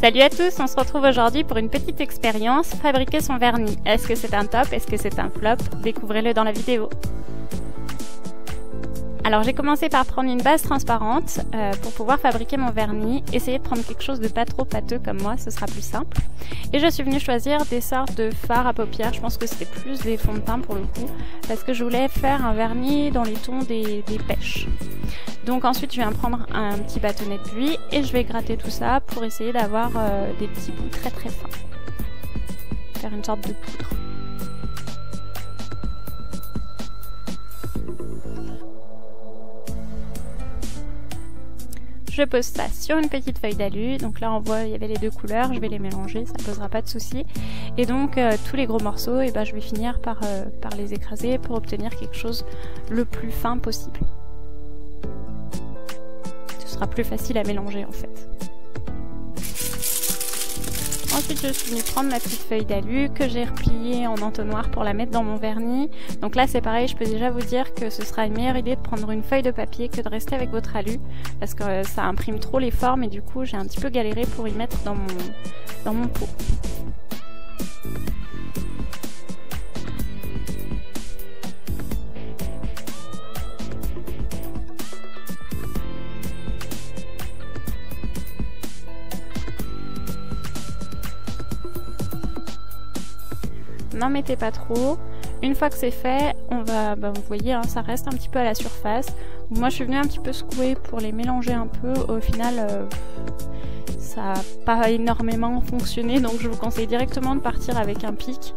Salut à tous, on se retrouve aujourd'hui pour une petite expérience, fabriquer son vernis. Est-ce que c'est un top? Est-ce que c'est un flop? Découvrez-le dans la vidéo. Alors j'ai commencé par prendre une base transparente pour pouvoir fabriquer mon vernis. Essayez de prendre quelque chose de pas trop pâteux comme moi, ce sera plus simple. Et je suis venue choisir des sortes de fards à paupières, je pense que c'était plus des fonds de teint pour le coup, parce que je voulais faire un vernis dans les tons des pêches. Donc ensuite je viens prendre un petit bâtonnet de buis et je vais gratter tout ça pour essayer d'avoir des petits bouts très très fins. Faire une sorte de poudre. Je pose ça sur une petite feuille d'alu, donc là on voit il y avait les deux couleurs, je vais les mélanger, ça ne posera pas de souci. Et donc tous les gros morceaux, et ben, je vais finir par les écraser pour obtenir quelque chose le plus fin possible. Ce sera plus facile à mélanger en fait. Ensuite je suis venue prendre ma petite feuille d'alu que j'ai repliée en entonnoir pour la mettre dans mon vernis. Donc là c'est pareil, je peux déjà vous dire que ce sera une meilleure idée de prendre une feuille de papier que de rester avec votre alu, parce que ça imprime trop les formes et du coup j'ai un petit peu galéré pour y mettre dans mon pot. N'en mettez pas trop. Une fois que c'est fait, on va, vous voyez, hein, ça reste un petit peu à la surface. Moi, je suis venue un petit peu secouer pour les mélanger un peu. Au final, ça n'a pas énormément fonctionné, donc je vous conseille directement de partir avec un pic.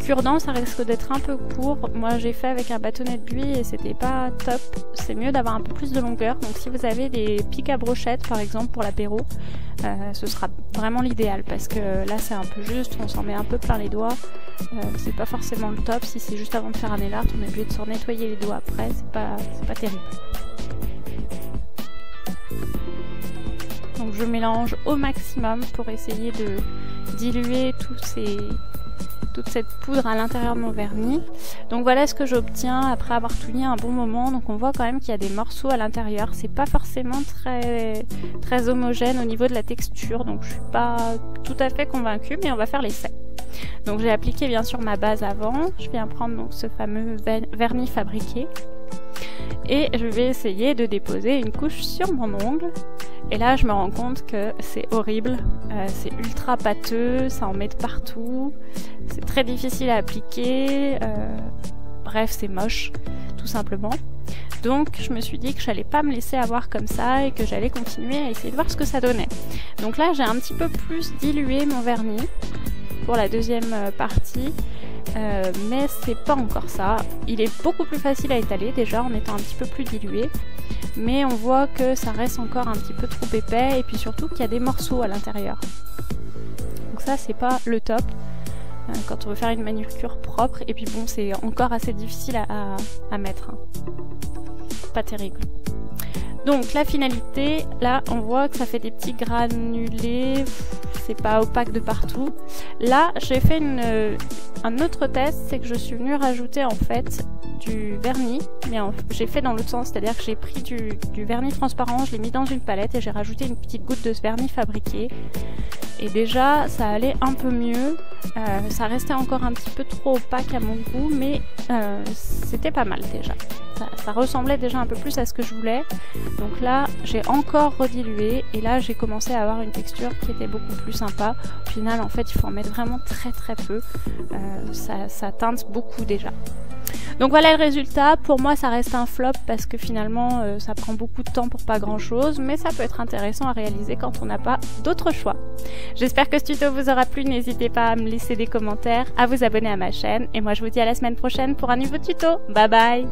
Cure-dent, ça risque d'être un peu court. Moi, j'ai fait avec un bâtonnet de buis et c'était pas top. C'est mieux d'avoir un peu plus de longueur. Donc, si vous avez des pics à brochette, par exemple, pour l'apéro, ce sera vraiment l'idéal parce que là, c'est un peu juste. On s'en met un peu plein les doigts. C'est pas forcément le top. Si c'est juste avant de faire un nail art, on est obligé de s'en nettoyer les doigts après. C'est pas terrible. Donc je mélange au maximum pour essayer de diluer toute cette poudre à l'intérieur de mon vernis. Donc voilà ce que j'obtiens après avoir touillé un bon moment. Donc on voit quand même qu'il y a des morceaux à l'intérieur. C'est pas forcément très homogène au niveau de la texture. Donc je suis pas tout à fait convaincue, mais on va faire l'essai. Donc j'ai appliqué bien sûr ma base avant. Je viens prendre donc ce fameux vernis fabriqué. Et je vais essayer de déposer une couche sur mon ongle. Et là, je me rends compte que c'est horrible. C'est ultra pâteux, ça en met de partout. C'est très difficile à appliquer. Bref, c'est moche, tout simplement. Donc, je me suis dit que j'allais pas me laisser avoir comme ça et que j'allais continuer à essayer de voir ce que ça donnait. Donc là, j'ai un petit peu plus dilué mon vernis pour la deuxième partie. Mais c'est pas encore ça. Il est beaucoup plus facile à étaler déjà en étant un petit peu plus dilué, mais on voit que ça reste encore un petit peu trop épais et puis surtout qu'il y a des morceaux à l'intérieur. Donc ça c'est pas le top quand on veut faire une manucure propre, et puis bon c'est encore assez difficile à mettre, hein. Pas terrible. Donc la finalité, là on voit que ça fait des petits granulés, c'est pas opaque de partout. Là j'ai fait un autre test, c'est que je suis venue rajouter en fait du vernis, mais j'ai fait dans l'autre sens, c'est-à-dire que j'ai pris du vernis transparent, je l'ai mis dans une palette et j'ai rajouté une petite goutte de ce vernis fabriqué. Et déjà ça allait un peu mieux, ça restait encore un petit peu trop opaque à mon goût, mais c'était pas mal déjà. Ça ressemblait déjà un peu plus à ce que je voulais. Donc là j'ai encore redilué et là j'ai commencé à avoir une texture qui était beaucoup plus sympa. Au final en fait il faut en mettre vraiment très très peu, ça teinte beaucoup déjà. Donc voilà le résultat. Pour moi ça reste un flop parce que finalement ça prend beaucoup de temps pour pas grand chose, mais ça peut être intéressant à réaliser quand on n'a pas d'autre choix. J'espère que ce tuto vous aura plu, n'hésitez pas à me laisser des commentaires, à vous abonner à ma chaîne et moi je vous dis à la semaine prochaine pour un nouveau tuto. Bye bye.